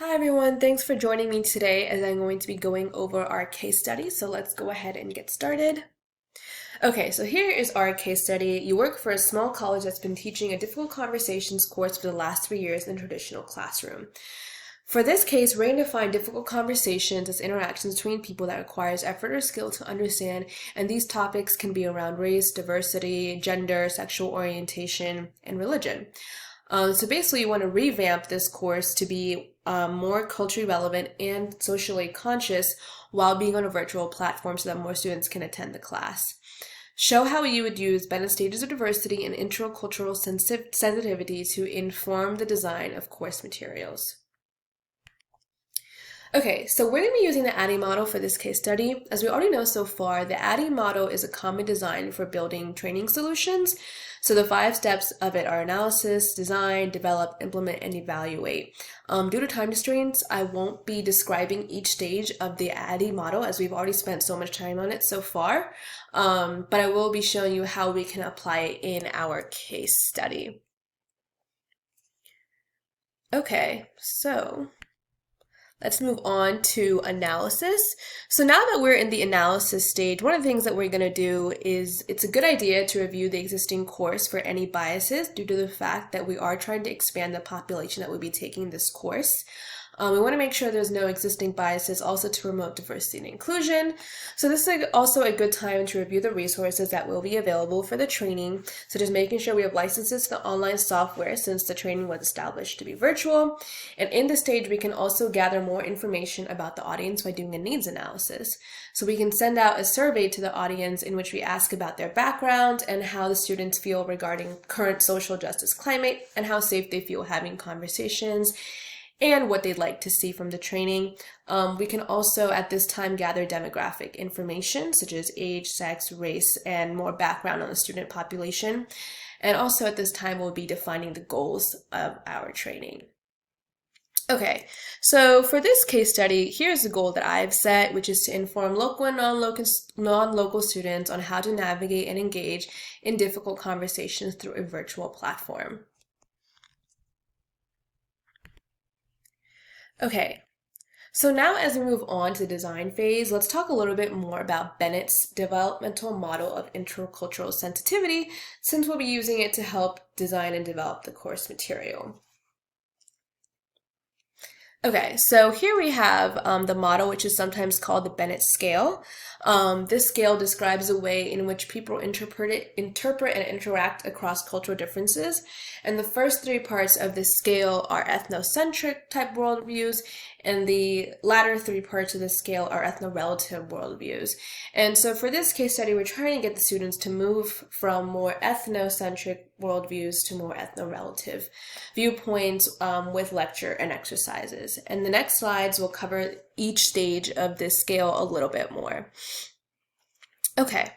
Hi everyone, thanks for joining me today as I'm going to be going over our case study. So let's go ahead and get started. Okay, so here is our case study. You work for a small college that's been teaching a difficult conversations course for the last 3 years in a traditional classroom. For this case, we're going to find difficult conversations as interactions between people that requires effort or skill to understand, and these topics can be around race, diversity, gender, sexual orientation, and religion. So basically, you want to revamp this course to be more culturally relevant and socially conscious while being on a virtual platform so that more students can attend the class. Show how you would use Bennett stages of diversity and intercultural sensitivity to inform the design of course materials. Okay, so we're going to be using the ADDIE model for this case study. As we already know so far, the ADDIE model is a common design for building training solutions. So the 5 steps of it are analysis, design, develop, implement, and evaluate. Due to time constraints, I won't be describing each stage of the ADDIE model as we've already spent so much time on it so far, but I will be showing you how we can apply it in our case study. Okay, so let's move on to analysis. So now that we're in the analysis stage, one of the things that we're going to do is it's a good idea to review the existing course for any biases due to the fact that we are trying to expand the population that will be taking this course. We want to make sure there's no existing biases, also to promote diversity and inclusion. So this is also a good time to review the resources that will be available for the training, such as making sure we have licenses to the online software since the training was established to be virtual. And in this stage, we can also gather more information about the audience by doing a needs analysis. So we can send out a survey to the audience in which we ask about their background and how the students feel regarding current social justice climate and how safe they feel having conversations, and what they'd like to see from the training. We can also at this time gather demographic information such as age, sex, race, and more background on the student population. And also at this time we'll be defining the goals of our training. Okay, so for this case study, here's the goal that I've set, which is to inform local and non-local students on how to navigate and engage in difficult conversations through a virtual platform. Okay, so now as we move on to the design phase, let's talk a little bit more about Bennett's developmental model of intercultural sensitivity, since we'll be using it to help design and develop the course material. Okay, so here we have the model, which is sometimes called the Bennett scale. This scale describes a way in which people interpret and interact across cultural differences. And the first 3 parts of this scale are ethnocentric type worldviews, and the latter 3 parts of the scale are ethno-relative worldviews. And so for this case study, we're trying to get the students to move from more ethnocentric worldviews to more ethno-relative viewpoints with lecture and exercises. And the next slides will cover each stage of this scale a little bit more. Okay.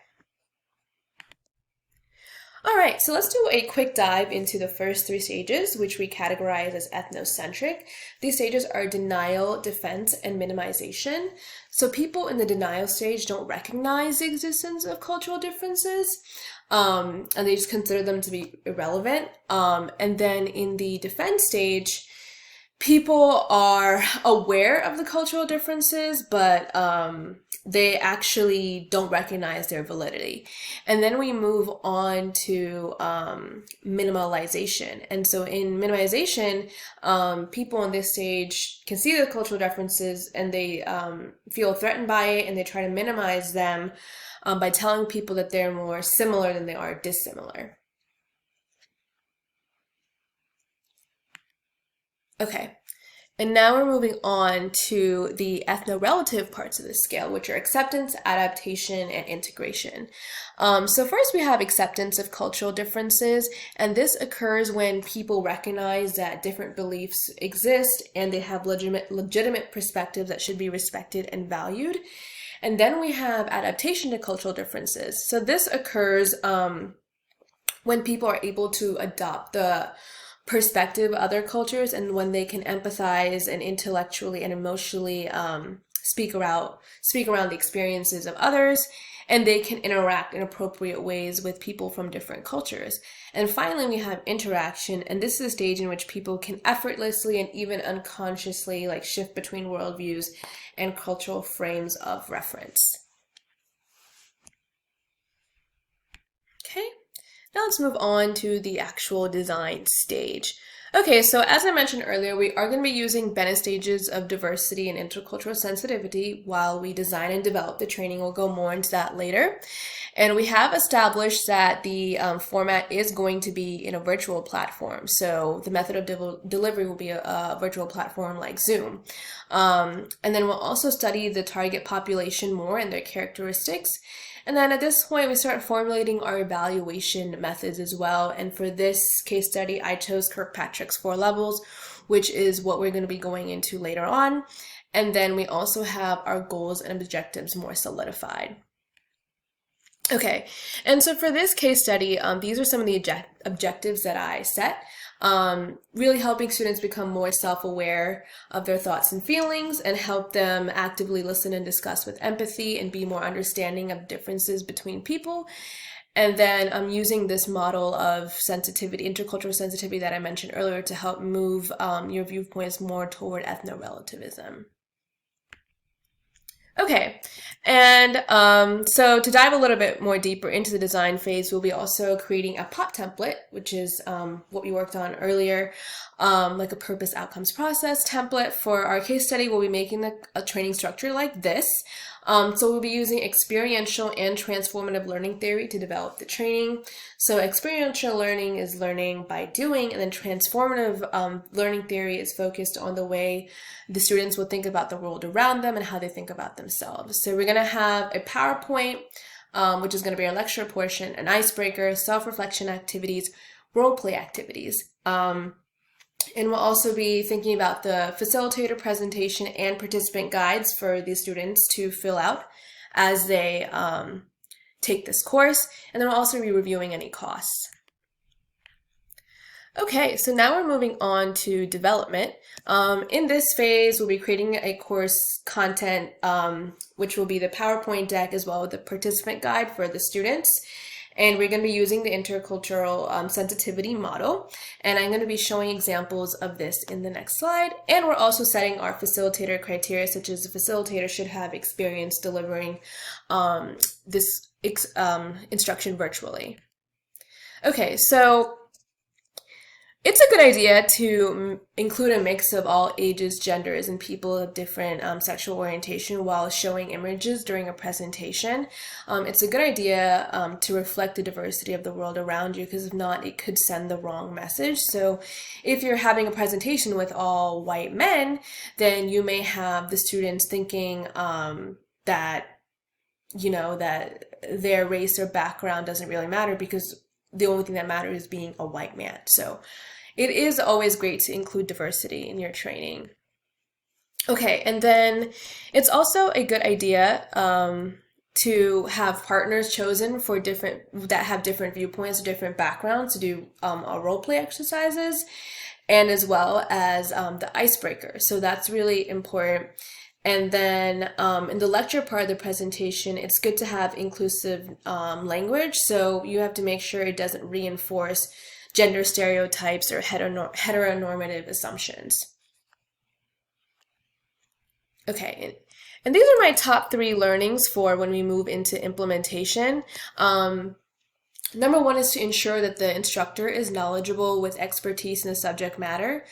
All right, so let's do a quick dive into the first 3 stages, which we categorize as ethnocentric. These stages are denial, defense, and minimization. So people in the denial stage don't recognize the existence of cultural differences, and they just consider them to be irrelevant. And then in the defense stage, people are aware of the cultural differences, but they actually don't recognize their validity. And then we move on to minimalization. And so in minimization, people on this stage can see the cultural differences and they feel threatened by it, and they try to minimize them by telling people that they're more similar than they are dissimilar. Okay, and now we're moving on to the ethno-relative parts of the scale, which are acceptance, adaptation, and integration. So first we have acceptance of cultural differences, and this occurs when people recognize that different beliefs exist and they have legitimate perspectives that should be respected and valued. And then we have adaptation to cultural differences. So this occurs when people are able to adopt the perspective of other cultures, and when they can empathize and intellectually and emotionally speak around the experiences of others, and they can interact in appropriate ways with people from different cultures. And finally, we have interaction, and this is a stage in which people can effortlessly and even unconsciously like shift between worldviews and cultural frames of reference. Okay, now let's move on to the actual design stage. Okay, so as I mentioned earlier, we are going to be using Bennett stages of diversity and intercultural sensitivity while we design and develop the training. We'll go more into that later. And we have established that the format is going to be in a virtual platform. So the method of delivery will be a virtual platform like Zoom. And then we'll also study the target population more and their characteristics. And then at this point, we start formulating our evaluation methods as well. And for this case study, I chose Kirkpatrick's 4 levels, which is what we're going to be going into later on. And then we also have our goals and objectives more solidified. Okay, and so for this case study, these are some of the objectives that I set. Really helping students become more self-aware of their thoughts and feelings and help them actively listen and discuss with empathy and be more understanding of differences between people. And then I'm using this model of sensitivity, intercultural sensitivity that I mentioned earlier to help move your viewpoints more toward ethno-relativism. Okay, and so to dive a little bit more deeper into the design phase, we'll be also creating a POP template, which is what we worked on earlier, like a purpose outcomes process template. For our case study, we'll be making a training structure like this. So we'll be using experiential and transformative learning theory to develop the training. So experiential learning is learning by doing, and then transformative learning theory is focused on the way the students will think about the world around them and how they think about themselves. So we're going to have a PowerPoint, which is going to be our lecture portion, an icebreaker, self-reflection activities, role play activities. And we'll also be thinking about the facilitator presentation and participant guides for the students to fill out as they take this course. And then we'll also be reviewing any costs. Okay, so now we're moving on to development. In this phase, we'll be creating a course content, which will be the PowerPoint deck as well as the participant guide for the students. And we're going to be using the intercultural sensitivity model. And I'm going to be showing examples of this in the next slide. And we're also setting our facilitator criteria, such as the facilitator should have experience delivering this instruction virtually. Okay, so it's a good idea to include a mix of all ages, genders, and people of different sexual orientation while showing images during a presentation. It's a good idea to reflect the diversity of the world around you, because if not, it could send the wrong message. So if you're having a presentation with all white men, then you may have the students thinking that, you know, that their race or background doesn't really matter, because the only thing that matters is being a white man. So it is always great to include diversity in your training. Okay, and then it's also a good idea to have partners chosen for that have different viewpoints, different backgrounds, to do role play exercises, and as well as the icebreaker. So that's really important. And then in the lecture part of the presentation, it's good to have inclusive language. So you have to make sure it doesn't reinforce gender stereotypes or heteronormative assumptions. Okay, and these are my top 3 learnings for when we move into implementation. Number 1 is to ensure that the instructor is knowledgeable with expertise in the subject matter.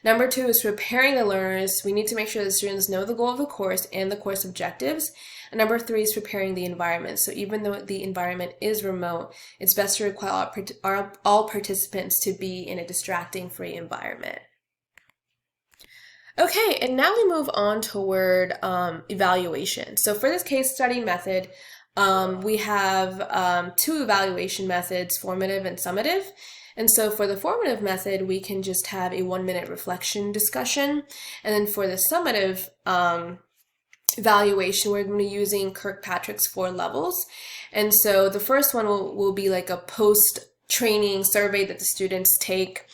Number 2 is preparing the learners. We need to make sure the students know the goal of the course and the course objectives. And number 3 is preparing the environment. So even though the environment is remote, it's best to require all participants to be in a distracting-free environment. Okay, and now we move on toward evaluation. So for this case study method, we have 2 evaluation methods, formative and summative. And so for the formative method, we can just have a 1-minute reflection discussion. And then for the summative evaluation, we're going to be using Kirkpatrick's 4 levels. And so the first one will be like a post-training survey that the students take.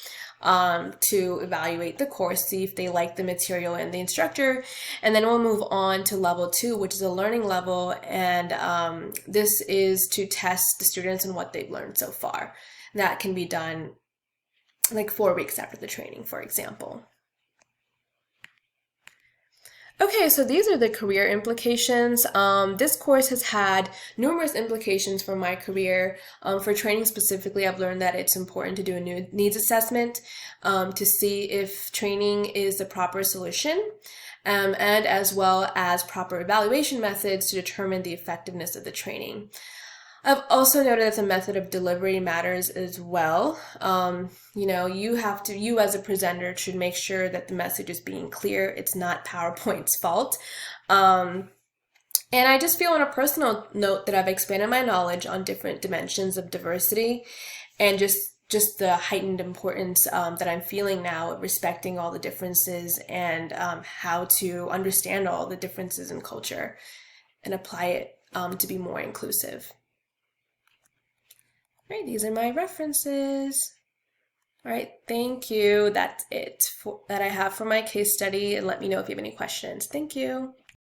to evaluate the course, see if they like the material and the instructor. And then we'll move on to level 2, which is a learning level. And this is to test the students and what they've learned so far. That can be done like 4 weeks after the training, for example. Okay, so these are the career implications. This course has had numerous implications for my career. For training specifically, I've learned that it's important to do a needs assessment to see if training is the proper solution, and as well as proper evaluation methods to determine the effectiveness of the training. I've also noted that the method of delivery matters as well. You as a presenter should make sure that the message is being clear. It's not PowerPoint's fault. And I just feel on a personal note that I've expanded my knowledge on different dimensions of diversity and just the heightened importance that I'm feeling now of respecting all the differences and how to understand all the differences in culture and apply it to be more inclusive. All right, these are my references. All right, thank you. That's it that I have for my case study, and let me know if you have any questions. Thank you.